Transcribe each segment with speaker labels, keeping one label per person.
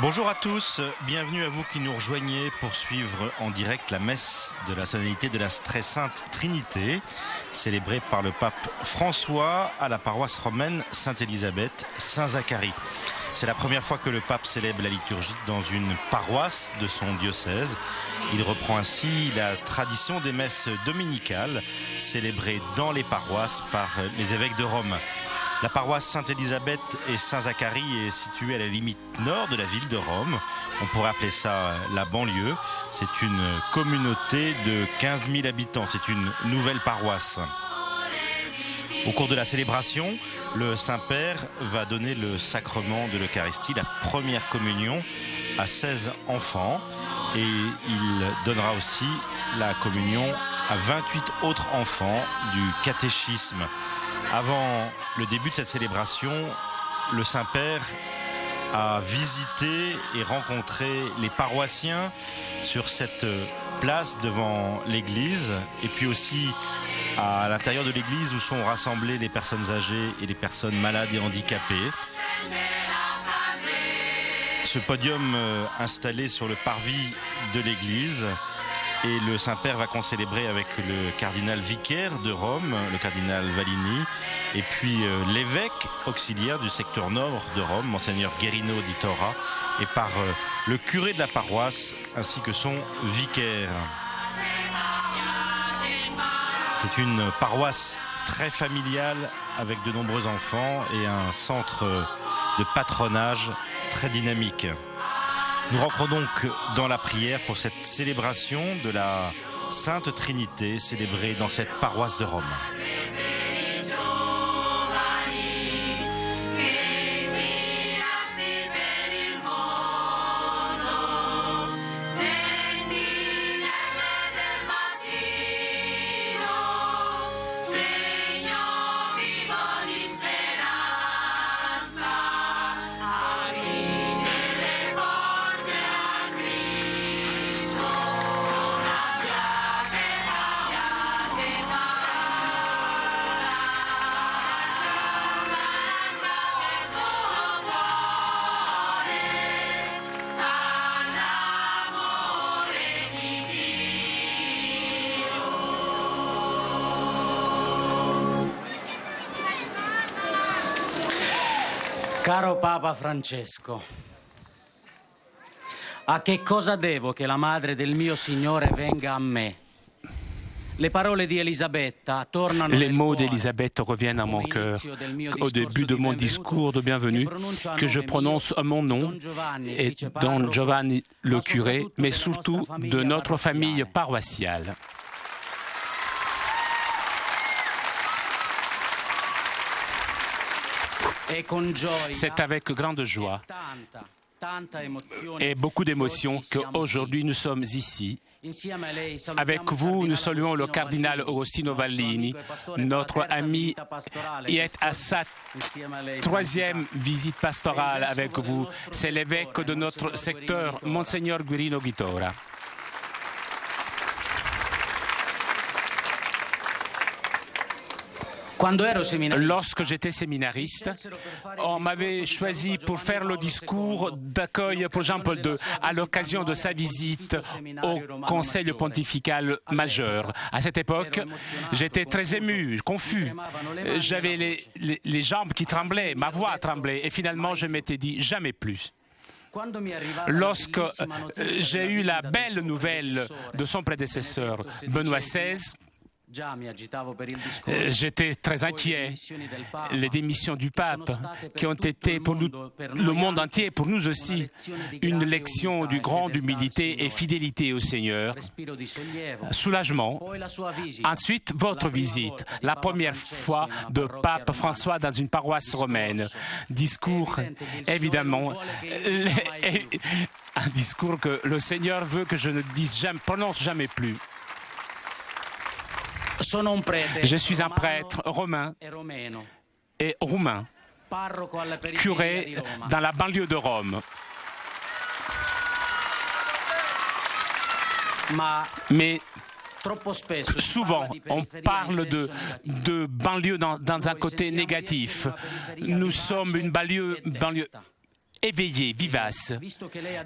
Speaker 1: Bonjour à tous, bienvenue à vous qui nous rejoignez pour suivre en direct la messe de la solennité de la Très Sainte Trinité, célébrée par le pape François à la paroisse romaine Sainte-Élisabeth, Saint-Zacharie. C'est la première fois que le pape célèbre la liturgie dans une paroisse de son diocèse. Il reprend ainsi la tradition des messes dominicales, célébrées dans les paroisses par les évêques de Rome. La paroisse Sainte-Élisabeth et Saint-Zacharie est située à la limite nord de la ville de Rome. On pourrait appeler ça la banlieue. C'est une communauté de 15 000 habitants. C'est une nouvelle paroisse. Au cours de la célébration, le Saint-Père va donner le sacrement de l'Eucharistie, la première communion, à 16 enfants. Et il donnera aussi la communion à 28 autres enfants du catéchisme. Avant le début de cette célébration, le Saint-Père a visité et rencontré les paroissiens sur cette place devant l'église et puis aussi à l'intérieur de l'église où sont rassemblées les personnes âgées et les personnes malades et handicapées. Ce podium installé sur le parvis de l'église, et le Saint-Père va concélébrer avec le cardinal vicaire de Rome, le cardinal Vallini, et puis l'évêque auxiliaire du secteur nord de Rome, monseigneur Guerino di Tora, et par le curé de la paroisse ainsi que son vicaire. C'est une paroisse très familiale avec de nombreux enfants et un centre de patronage très dynamique. Nous rentrons donc dans la prière pour cette célébration de la Sainte Trinité célébrée dans cette paroisse de Rome.
Speaker 2: Caro Papa Francesco, a che cosa devo che la madre del mio Signore venga a me?
Speaker 3: Les mots d'Élisabeth reviennent à mon cœur au début de mon discours de bienvenue que je prononce à mon nom et Don Giovanni le curé, mais surtout de notre famille paroissiale. C'est avec grande joie et beaucoup d'émotion qu'aujourd'hui nous sommes ici. Avec vous, nous saluons le cardinal Agostino Vallini, notre ami, qui est à sa troisième visite pastorale avec vous. C'est l'évêque de notre secteur, monseigneur Guerino di Tora. Lorsque j'étais séminariste, on m'avait choisi pour faire le discours d'accueil pour Jean-Paul II à l'occasion de sa visite au Conseil pontifical majeur. À cette époque, j'étais très ému, confus. J'avais les jambes qui tremblaient, ma voix tremblait et finalement je m'étais dit jamais plus. Lorsque j'ai eu la belle nouvelle de son prédécesseur, Benoît XVI, j'étais très inquiet. Les démissions du pape qui ont été pour nous, le monde entier, pour nous aussi, une leçon de grande humilité et fidélité au Seigneur. Soulagement. Ensuite, votre visite, la première fois de pape François dans une paroisse romaine. Discours, évidemment, un discours que le Seigneur veut que je ne prononce jamais plus. Je suis un prêtre romain et roumain, curé dans la banlieue de Rome. Mais souvent, on parle de banlieue dans un côté négatif. Nous sommes une banlieue éveillée, vivace.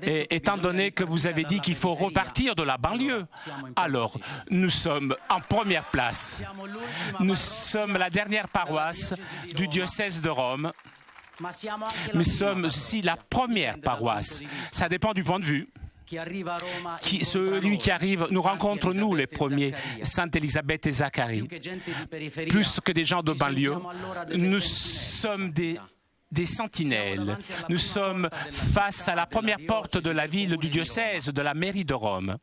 Speaker 3: Et étant donné que vous avez dit qu'il faut repartir de la banlieue, alors nous sommes en première place. Nous sommes la dernière paroisse du diocèse de Rome. Nous sommes aussi la première paroisse. Ça dépend du point de vue. Celui qui arrive nous rencontre, nous les premiers, Sainte Élisabeth et Zacharie. Plus que des gens de banlieue, nous sommes des sentinelles. Nous sommes face à la première porte de la ville du diocèse, de la mairie de Rome.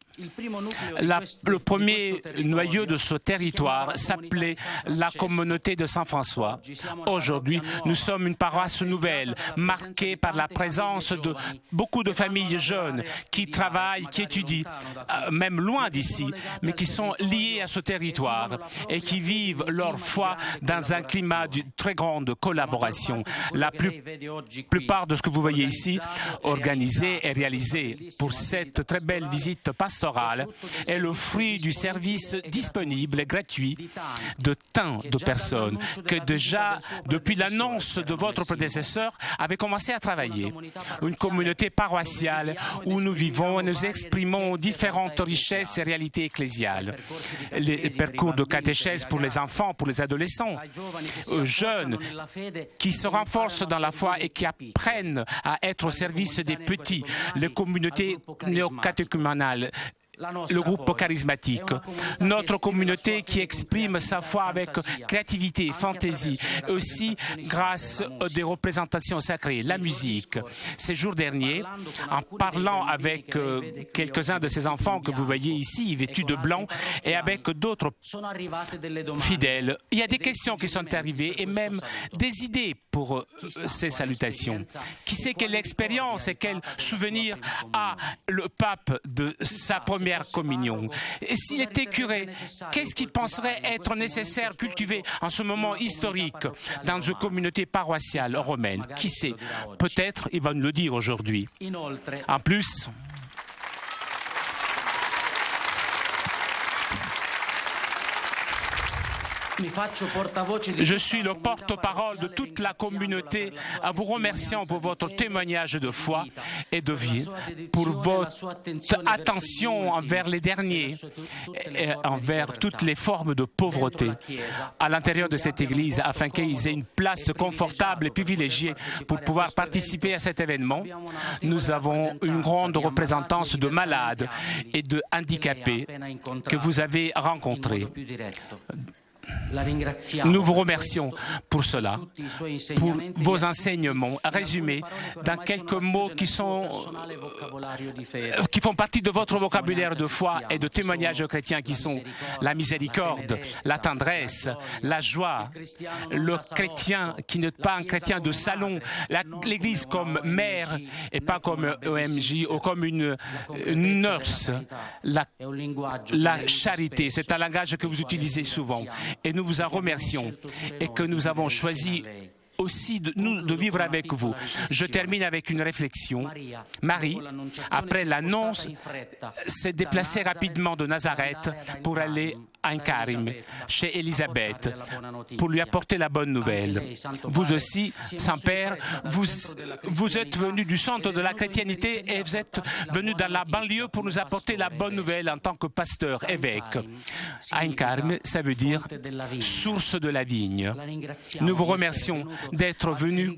Speaker 3: Le premier noyau de ce territoire s'appelait la communauté de Saint-François. Aujourd'hui, nous sommes une paroisse nouvelle, marquée par la présence de beaucoup de familles jeunes qui travaillent, qui étudient, même loin d'ici, mais qui sont liées à ce territoire et qui vivent leur foi dans un climat de très grande collaboration. La plupart de ce que vous voyez ici, organisé et réalisé pour cette très belle visite pastorale, est le fruit du service disponible et gratuit de tant de personnes que déjà, depuis l'annonce de votre prédécesseur, avaient commencé à travailler. Une communauté paroissiale où nous vivons et nous exprimons différentes richesses et réalités ecclésiales. Les parcours de catéchèse pour les enfants, pour les adolescents, jeunes, qui se renforcent dans la foi et qui apprennent à être au service des petits, les communautés néocatéchuménales, le groupe charismatique, notre communauté qui exprime sa foi avec créativité, fantaisie, et aussi grâce à des représentations sacrées, la musique. Ces jours derniers, en parlant avec quelques-uns de ces enfants que vous voyez ici, vêtus de blanc, et avec d'autres fidèles, il y a des questions qui sont arrivées et même des idées pour ces salutations. Qui sait quelle expérience et quel souvenir a le pape de sa première communion? Et s'il était curé, qu'est-ce qu'il penserait être nécessaire cultiver en ce moment historique dans une communauté paroissiale romaine? Qui sait? Peut-être il va nous le dire aujourd'hui. En plus, je suis le porte-parole de toute la communauté en vous remerciant pour votre témoignage de foi et de vie, pour votre attention envers les derniers et envers toutes les formes de pauvreté à l'intérieur de cette Église, afin qu'ils aient une place confortable et privilégiée pour pouvoir participer à cet événement. Nous avons une grande représentance de malades et de handicapés que vous avez rencontrés. Nous vous remercions pour cela, pour vos enseignements résumés dans quelques mots qui font partie de votre vocabulaire de foi et de témoignage chrétien, qui sont la miséricorde, la tendresse, la joie, le chrétien qui n'est pas un chrétien de salon, l'Église comme mère et pas comme OMJ ou comme une nurse, la charité, c'est un langage que vous utilisez souvent. Et nous vous en remercions et que nous avons choisi aussi de vivre avec vous. Je termine avec une réflexion. Marie, après l'annonce, s'est déplacée rapidement de Nazareth pour aller à Ein-Karim, chez Élisabeth, pour lui apporter la bonne nouvelle. Vous aussi, Saint-Père, vous êtes venu du centre de la chrétienté et vous êtes venu dans la banlieue pour nous apporter la bonne nouvelle en tant que pasteur, évêque. Ein-Karim, ça veut dire source de la vigne. Nous vous remercions d'être venu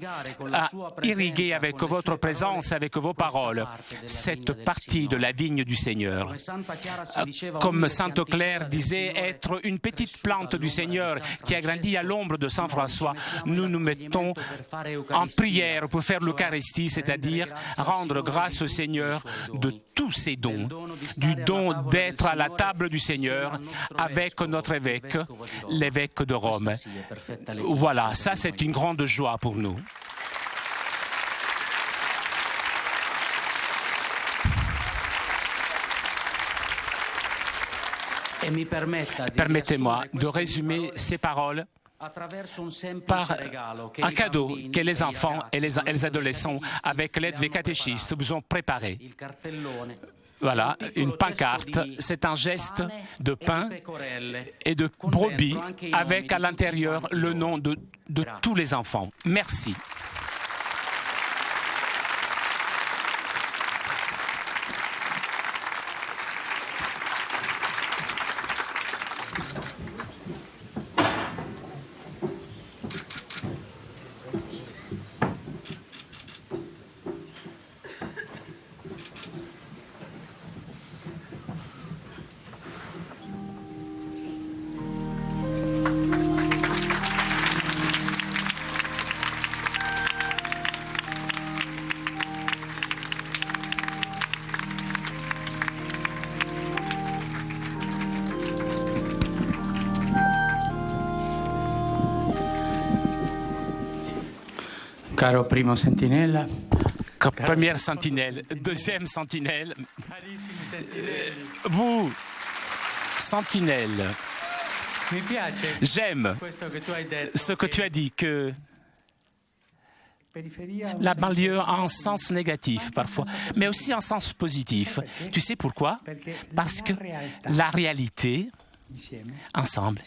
Speaker 3: à irriguer avec votre présence, avec vos paroles, cette partie de la vigne du Seigneur. Comme Sainte Claire disait, être une petite plante du Seigneur qui a grandi à l'ombre de Saint François, nous nous mettons en prière pour faire l'Eucharistie, c'est-à-dire rendre grâce au Seigneur de tous ses dons, du don d'être à la table du Seigneur avec notre évêque, l'évêque de Rome. Voilà, ça c'est une grande joie pour nous. Permettez-moi de résumer ces paroles par un cadeau que les enfants et les adolescents, avec l'aide des catéchistes, vous ont préparé. Voilà, une pancarte, c'est un geste de pain et de brebis avec à l'intérieur le nom de tous les enfants. Merci.
Speaker 2: Caro primo sentinella.
Speaker 3: Première sentinelle, deuxième sentinelle. Vous, sentinelle, j'aime ce que tu as dit, que la banlieue a un sens négatif parfois, mais aussi un sens positif. Tu sais pourquoi? Parce que la réalité, ensemble,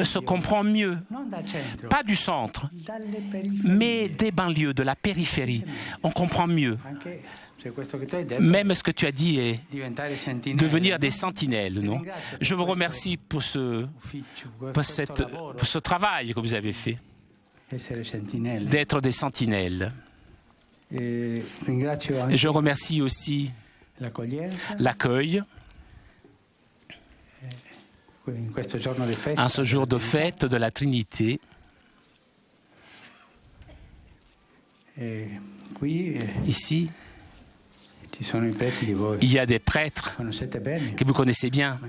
Speaker 3: se comprend mieux, pas du centre, mais des banlieues, de la périphérie. On comprend mieux. Même ce que tu as dit est devenir des sentinelles, non? Je vous remercie pour ce travail que vous avez fait, d'être des sentinelles. Et je remercie aussi l'accueil en ce jour de fête de la Trinité. Ici, il y a des prêtres que vous connaissez bien,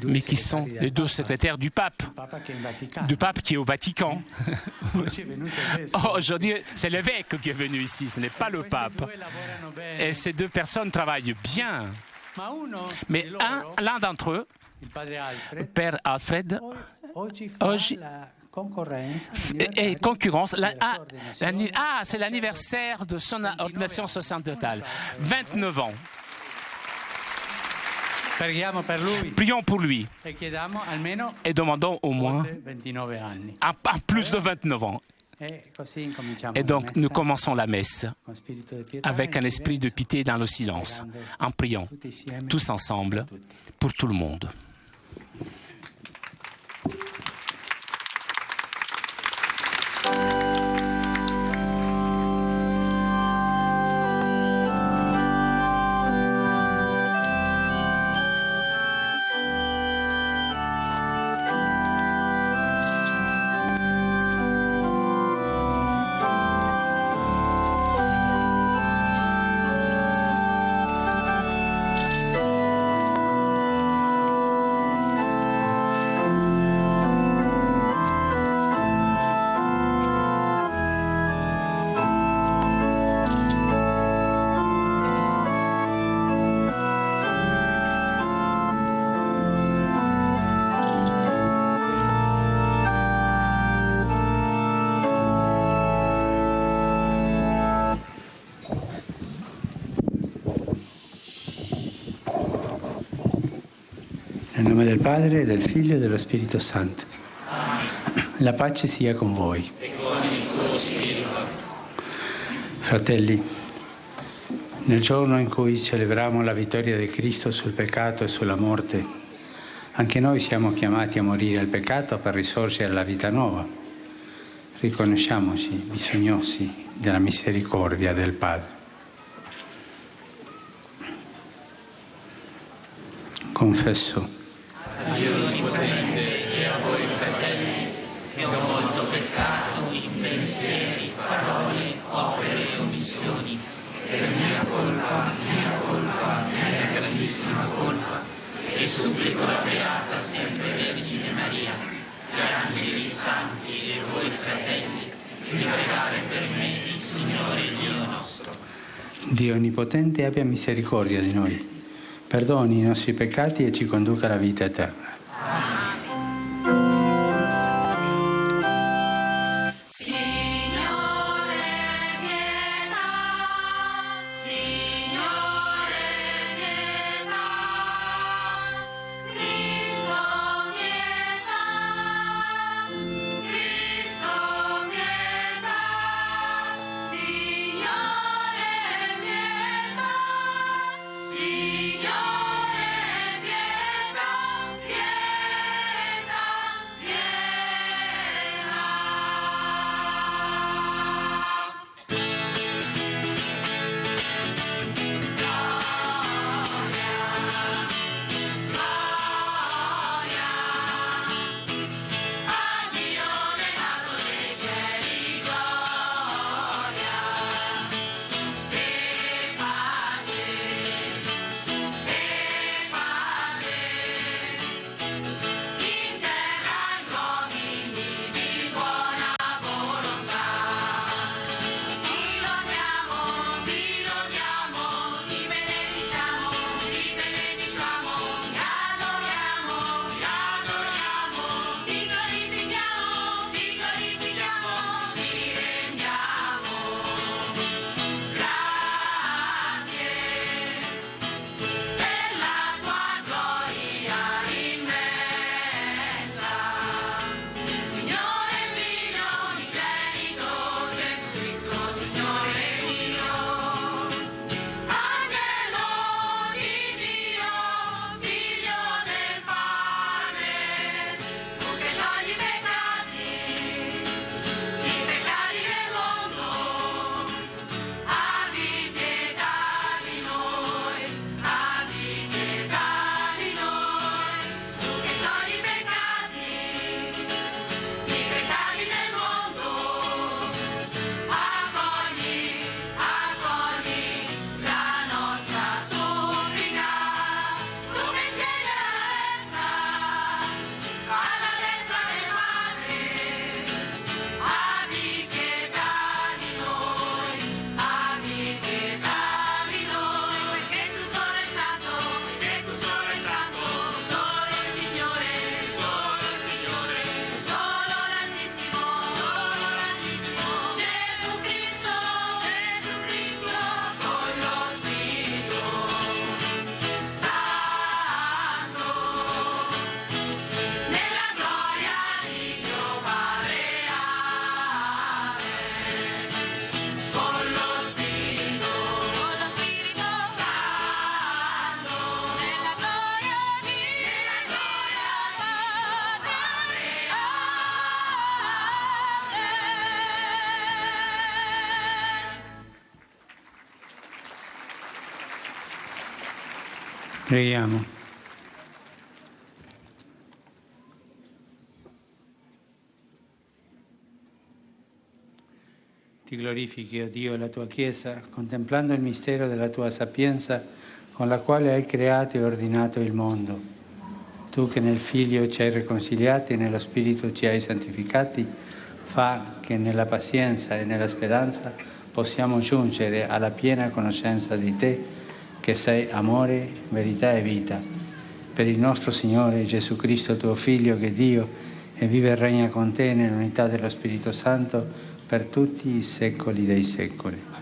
Speaker 3: mais qui sont les deux secrétaires du pape qui est au Vatican. Aujourd'hui, c'est l'évêque qui est venu ici, ce n'est pas le pape. Et ces deux personnes travaillent bien. Mais l'un d'entre eux, le Père Alfred, et concurrence. C'est l'anniversaire de son ordination sacerdotale. 29 ans. Prions pour lui et demandons au moins plus de 29 ans. Et donc, nous commençons la messe avec un esprit de pitié dans le silence, en priant, tous ensemble, pour tout le monde.
Speaker 4: Nel nome del Padre, del Figlio e dello Spirito Santo. La pace sia con voi. Fratelli, nel giorno in cui celebriamo la vittoria di Cristo sul peccato e sulla morte, anche noi siamo chiamati a morire al peccato per risorgere alla vita nuova. Riconosciamoci bisognosi della misericordia del Padre. Confesso
Speaker 5: a Dio Onnipotente e a voi fratelli, che ho molto peccato in pensieri, parole, opere e omissioni, per mia colpa, mia grandissima colpa, e supplico la Beata sempre Vergine Maria, gli angeli santi e voi fratelli, di pregare per me il Signore Dio nostro.
Speaker 4: Dio Onnipotente abbia misericordia di noi, perdoni i nostri peccati e ci conduca alla vita eterna. Amen. Preghiamo. Ti glorifichi, o Dio, la tua Chiesa, contemplando il mistero della tua sapienza con la quale hai creato e ordinato il mondo. Tu che nel Figlio ci hai riconciliati e nello Spirito ci hai santificati, fa che nella pazienza e nella speranza possiamo giungere alla piena conoscenza di te, che sei amore, verità e vita. Per il nostro Signore Gesù Cristo, tuo Figlio, che è Dio, e vive e regna con te nell'unità dello Spirito Santo per tutti i secoli dei secoli.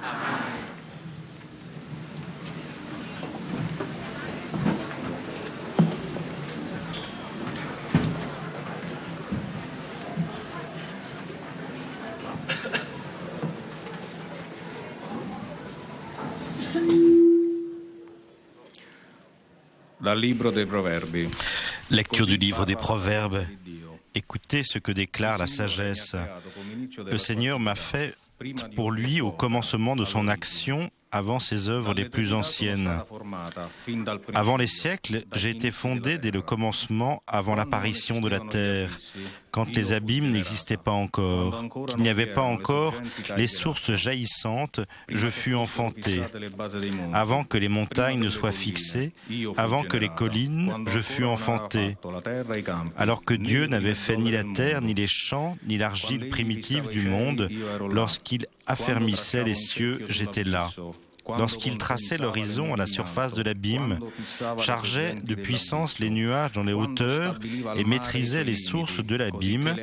Speaker 1: Lecture du livre des Proverbes. Écoutez ce que déclare la sagesse. Le Seigneur m'a fait pour lui au commencement de son action, avant ses œuvres les plus anciennes. Avant les siècles, j'ai été fondé dès le commencement, avant l'apparition de la terre, quand les abîmes n'existaient pas encore, qu'il n'y avait pas encore les sources jaillissantes, je fus enfanté. Avant que les montagnes ne soient fixées, avant que les collines, je fus enfanté. Alors que Dieu n'avait fait ni la terre, ni les champs, ni l'argile primitive du monde, lorsqu'il affermissait les cieux, j'étais là. Lorsqu'il traçait l'horizon à la surface de l'abîme, chargeait de puissance les nuages dans les hauteurs et maîtrisait les sources de l'abîme,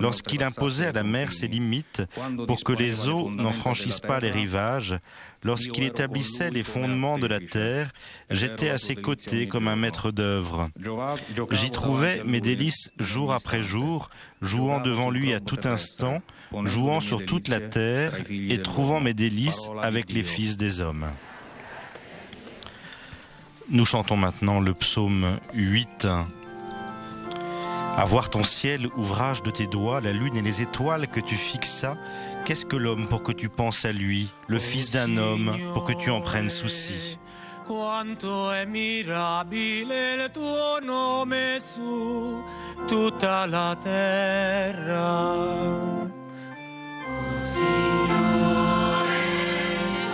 Speaker 1: lorsqu'il imposait à la mer ses limites pour que les eaux n'en franchissent pas les rivages, lorsqu'il établissait les fondements de la terre, j'étais à ses côtés comme un maître d'œuvre. J'y trouvais mes délices jour après jour, jouant devant lui à tout instant, jouant sur toute la terre et trouvant mes délices avec les fils des hommes. Nous chantons maintenant le psaume 8. À voir ton ciel, ouvrage de tes doigts, la lune et les étoiles que tu fixas, qu'est-ce que l'homme pour que tu penses à lui, le fils d'un homme pour que tu en prennes souci?
Speaker 6: Quanto è mirabile il tuo nome su tutta la terra. Signore,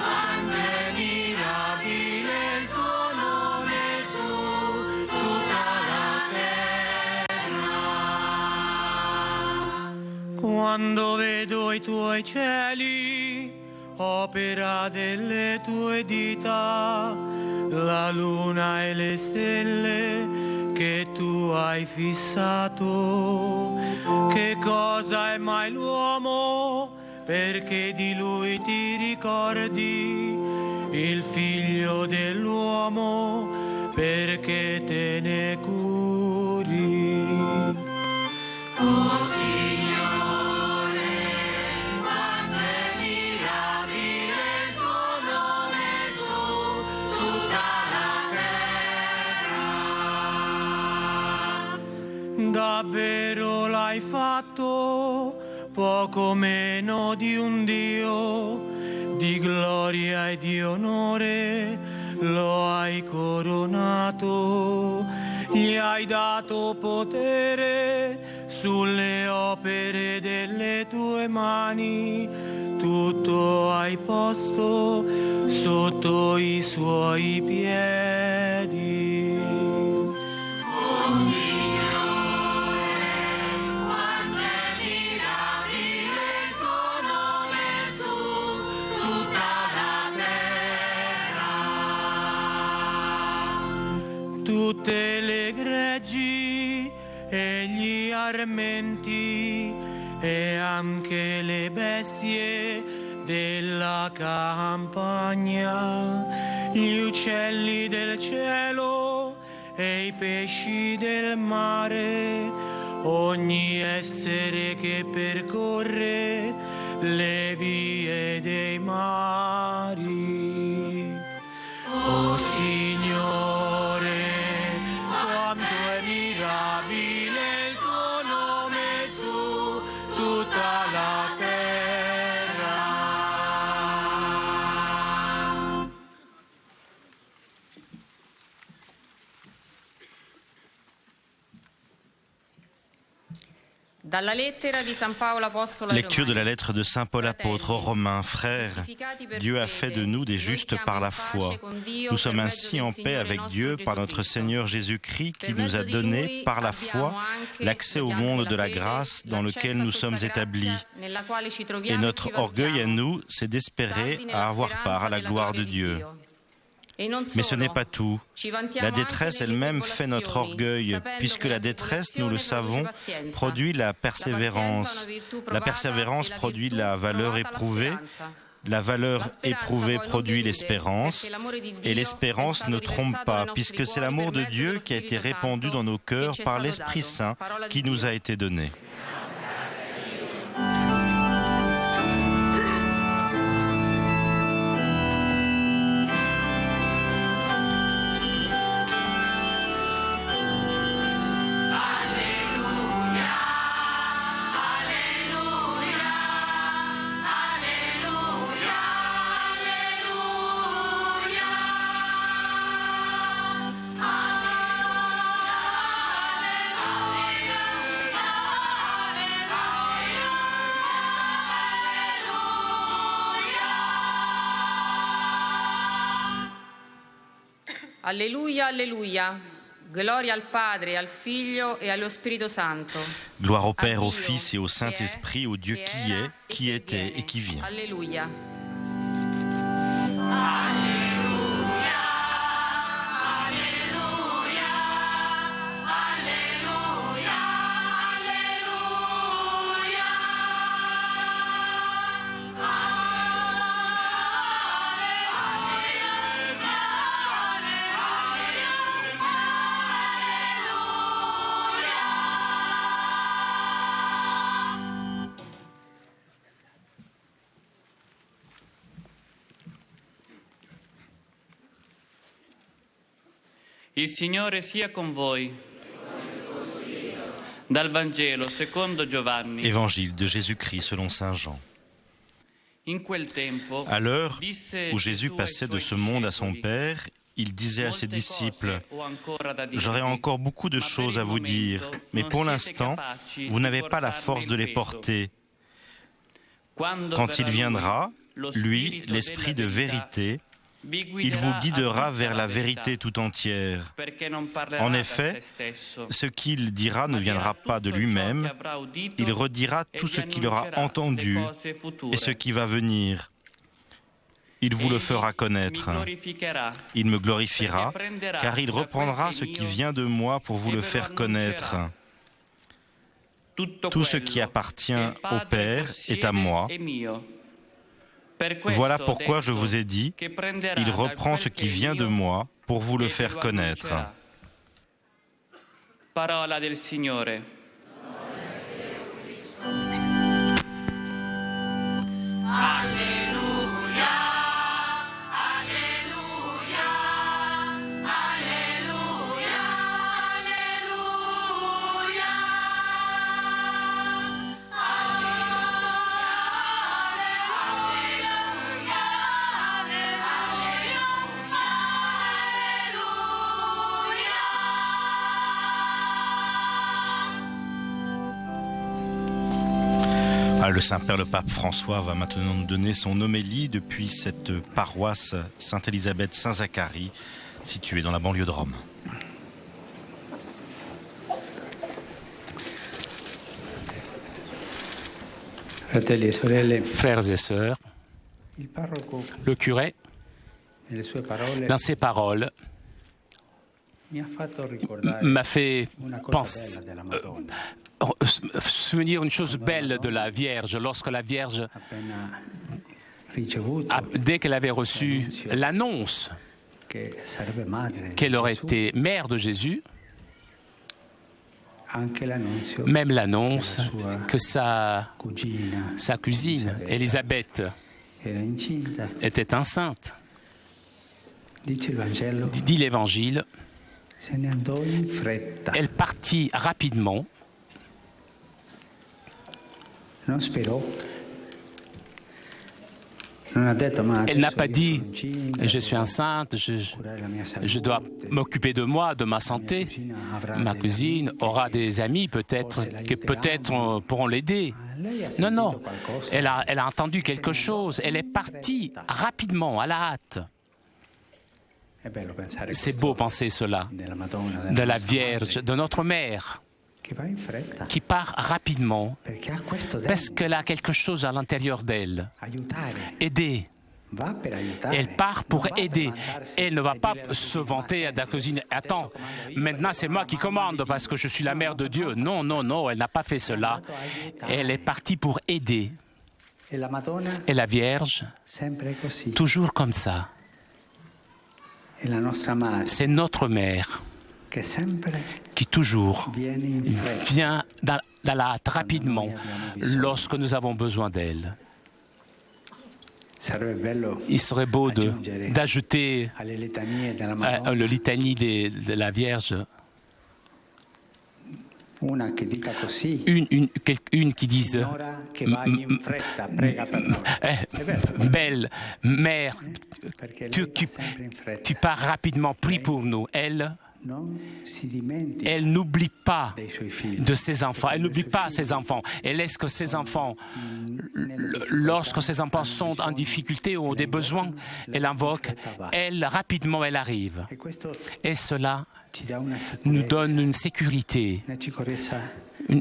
Speaker 6: quanto è mirabile il tuo nome su tutta la terra. Quando vedo i tuoi cieli, opera delle tue dita, la luna e le stelle che tu hai fissato. Che cosa è mai l'uomo perché di lui ti ricordi, il figlio dell'uomo perché te ne curi? Oh Signore, quanto è mirabile il tuo nome su tutta la terra. Davvero l'hai fatto, poco meno di un Dio, di gloria e di onore lo hai coronato, gli hai dato potere sulle opere delle tue mani, tutto hai posto sotto i suoi piedi. Oh Signore, quanto è mirabile il tuo nome su tutta la terra. Tutte le greggi e gli armenti e anche le bestie della campagna, gli uccelli del cielo e i pesci del mare, ogni essere che percorre le vie dei mari. Oh Signore, quanto è mirabile il tuo nome su tutta la terra.
Speaker 1: Lecture de la lettre de Saint Paul apôtre aux Romains. Frères, Dieu a fait de nous des justes par la foi. Nous sommes ainsi en paix avec Dieu par notre Seigneur Jésus-Christ qui nous a donné par la foi l'accès au monde de la grâce dans lequel nous sommes établis. Et notre orgueil à nous, c'est d'espérer à avoir part à la gloire de Dieu. Mais ce n'est pas tout. La détresse elle-même fait notre orgueil, puisque la détresse, nous le savons, produit la persévérance. La persévérance produit la valeur éprouvée. La valeur éprouvée produit l'espérance. Et l'espérance ne trompe pas, puisque c'est l'amour de Dieu qui a été répandu dans nos cœurs par l'Esprit Saint qui nous a été donné.
Speaker 7: Alleluia, alleluia. Gloria al Padre, al Figlio e allo Spirito Santo.
Speaker 1: Gloire au Père, au Fils et au Saint-Esprit, au Dieu qui était et qui vient.
Speaker 7: Alleluia.
Speaker 5: Il Signore sia con voi. Dal Vangelo secondo Giovanni.
Speaker 1: Évangile de Jésus-Christ selon Saint Jean. À l'heure où Jésus passait de ce monde à son Père, il disait à ses disciples : « J'aurai encore beaucoup de choses à vous dire, mais pour l'instant, vous n'avez pas la force de les porter. Quand il viendra, lui, l'Esprit de vérité, il vous guidera vers la vérité tout entière. En effet, ce qu'il dira ne viendra pas de lui-même, il redira tout ce qu'il aura entendu et ce qui va venir. Il vous le fera connaître. Il me glorifiera, car il reprendra ce qui vient de moi pour vous le faire connaître. Tout ce qui appartient au Père est à moi. Voilà pourquoi je vous ai dit, il reprend ce qui vient de moi pour vous le faire connaître. »
Speaker 5: Parola del Signore.
Speaker 1: Le Saint-Père, le Pape François, va maintenant nous donner son homélie depuis cette paroisse Sainte-Élisabeth-Saint-Zacharie, située dans la banlieue de Rome.
Speaker 3: Frères et sœurs, le curé, dans ses paroles, m'a fait souvenir une chose belle de la Vierge, lorsque la Vierge, dès qu'elle avait reçu l'annonce qu'elle aurait été mère de Jésus, même l'annonce que sa cousine, Élisabeth, était enceinte. Dit l'Évangile, elle partit rapidement, Elle n'a pas dit « je suis enceinte, je dois m'occuper de moi, de ma santé. Ma cousine aura des amis peut-être qui peut-être pourront l'aider. » Non, non, elle a entendu quelque chose, elle est partie rapidement, à la hâte. C'est beau penser cela, de la Vierge, de notre Mère, qui part rapidement, parce qu'elle a quelque chose à l'intérieur d'elle. Aider. Elle part pour aider. Elle ne va pas se vanter à la cousine. Attends, maintenant c'est moi qui commande parce que je suis la mère de Dieu. Non, non, non, elle n'a pas fait cela. Elle est partie pour aider. Et la Vierge, toujours comme ça. C'est notre mère qui toujours vient dans la hâte rapidement lorsque nous avons besoin d'elle. Il serait beau d'ajouter le litanie de la Vierge. Une qui dise belle mère, tu pars rapidement, prie pour nous. Elle n'oublie pas de ses enfants, elle n'oublie pas ses enfants. Elle laisse que ses enfants, lorsque ses enfants sont en difficulté ou ont des besoins, elle invoque, rapidement elle arrive. Et cela nous donne une sécurité,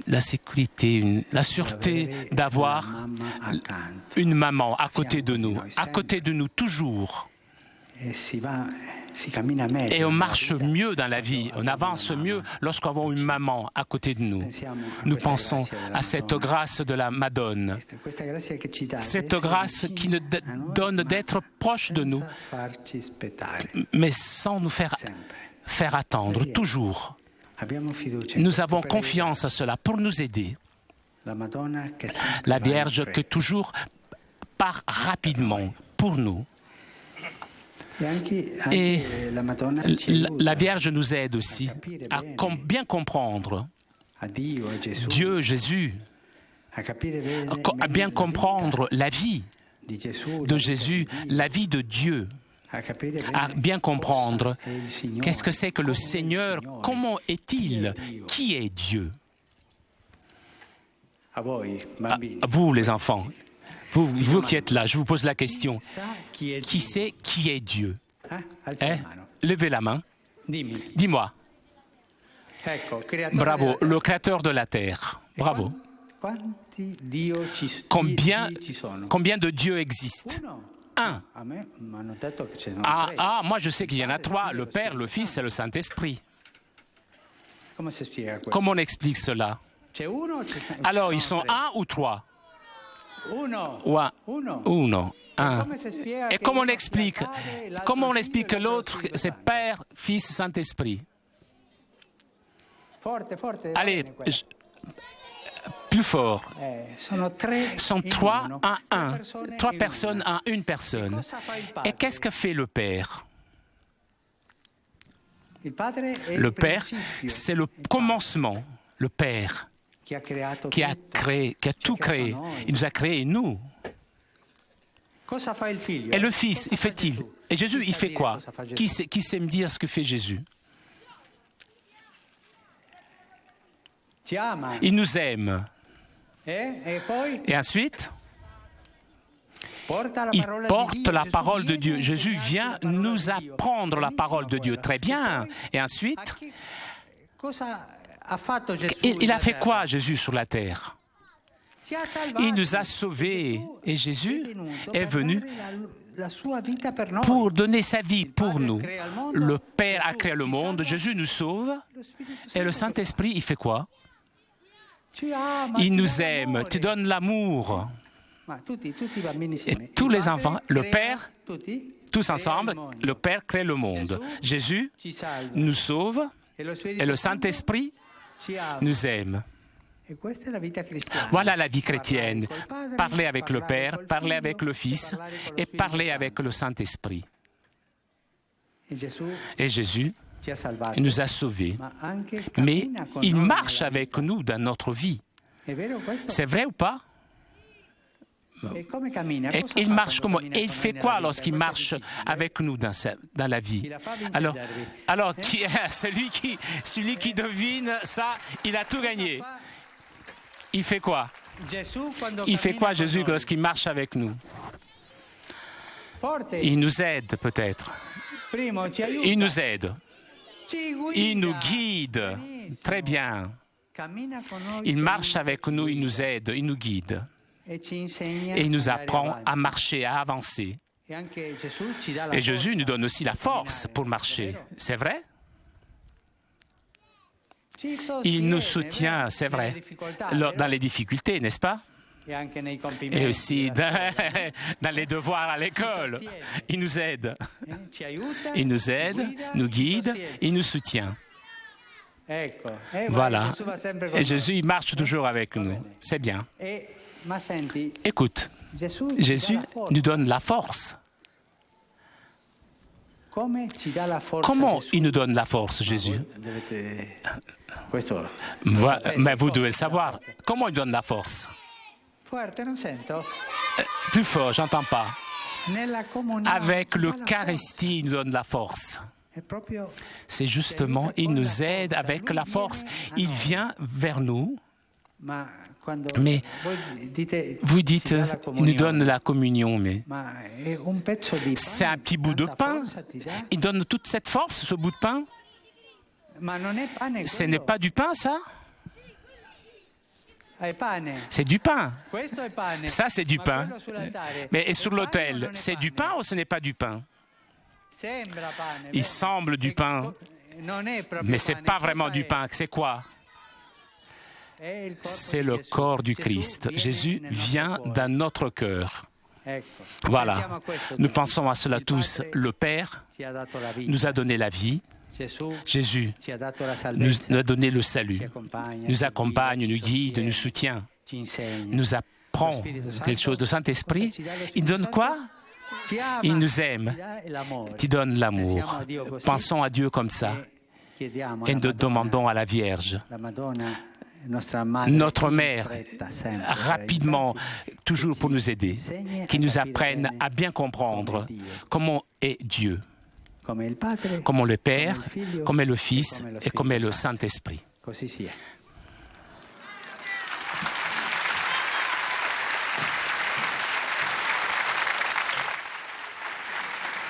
Speaker 3: la sûreté d'avoir une maman à côté de nous toujours. Et on marche mieux dans la vie, on avance mieux lorsqu'on a une maman à côté de nous. Nous pensons à cette grâce de la Madone, cette grâce qui nous donne d'être proche de nous, mais sans nous faire attendre, toujours. Nous avons confiance à cela pour nous aider. La Vierge qui toujours part rapidement pour nous. Et la Vierge nous aide aussi à bien comprendre Dieu, Jésus, à bien comprendre la vie de Jésus, la vie de Dieu, à bien comprendre qu'est-ce que c'est que le Seigneur, comment est-il, qui est Dieu. À vous les enfants. Vous qui êtes là, je vous pose la question. Qui sait qui est Dieu? Levez la main. Dis-moi. Bravo, le créateur de la terre. Bravo. Combien de dieux existent? Un. Moi je sais qu'il y en a trois, le Père, le Fils et le Saint-Esprit. Comment on explique cela? Alors, ils sont un ou trois? Uno, un. Et comment on explique que l'autre, c'est Père, Fils, Saint-Esprit? Allez, plus fort. Sont trois en un. Trois personnes en une personne. Et qu'est-ce que fait le Père? Le Père, c'est le commencement. Le Père. Qui a tout créé. Il nous a créés, nous. Et le Fils, il fait-il? Et Jésus, il fait quoi? Qui sait me dire ce que fait Jésus? Il nous aime. Et ensuite, il porte la parole de Dieu. Jésus vient nous apprendre la parole de Dieu. Très bien. Et ensuite, il a fait quoi, Jésus, sur la terre? Il nous a sauvés. Et Jésus est venu pour donner sa vie pour nous. Le Père a créé le monde, Jésus nous sauve. Et le Saint-Esprit, il fait quoi? Il nous aime, tu donnes l'amour. Et tous les enfants, le Père, tous ensemble, le Père crée le monde. Jésus nous sauve et le Saint-Esprit nous aime. Voilà la vie chrétienne. Parler avec le Père, parler avec le Fils et parler avec le Saint-Esprit. Et Jésus nous a sauvés. Mais il marche avec nous dans notre vie. C'est vrai ou pas? Et il marche comment? Et il fait quoi lorsqu'il marche avec nous dans la vie? Alors qui est celui qui devine ça, il a tout gagné. Il fait quoi? Il fait quoi Jésus lorsqu'il marche avec nous? Il nous aide peut-être. Il nous aide. Il nous guide. Très bien. Il marche avec nous, il nous aide, il nous guide. Et il nous apprend à marcher, à avancer. Et Jésus nous donne aussi la force pour marcher. C'est vrai? Il nous soutient, c'est vrai, dans les difficultés, n'est-ce pas? Et aussi dans les devoirs à l'école. Il nous aide. Il nous aide, nous guide, il nous soutient. Voilà. Et Jésus, il marche toujours avec nous. C'est bien. Écoute, Jésus nous donne la force. Comment il nous donne la force, Jésus? Mais vous devez le savoir. Comment il donne la force? Plus fort, j'entends pas. Avec l'Eucharistie, il nous donne la force. C'est justement, il nous aide avec la force. Il vient vers nous. Mais vous dites, il nous donne la communion, mais c'est un petit bout de pain. Il donne toute cette force, ce bout de pain. Ce n'est pas du pain, ça? C'est du pain. Ça, c'est du pain. Mais et sur l'autel, c'est du pain ou ce n'est pas du pain? Il semble du pain, mais ce n'est pas vraiment du pain. C'est quoi? C'est le corps du Christ. Jésus vient dans notre cœur. Voilà. Nous pensons à cela tous. Le Père nous a donné la vie. Jésus nous a donné le salut. Nous accompagne, nous guide, nous soutient. Nous apprend quelque chose. Le Saint-Esprit, il donne quoi? Il nous aime. Il donne l'amour. Pensons à Dieu comme ça. Et nous demandons à la Vierge, notre Mère, rapidement, toujours pour nous aider, qui nous apprenne à bien comprendre comment est Dieu, comment le Père, comment est le Fils et comment est le Saint-Esprit.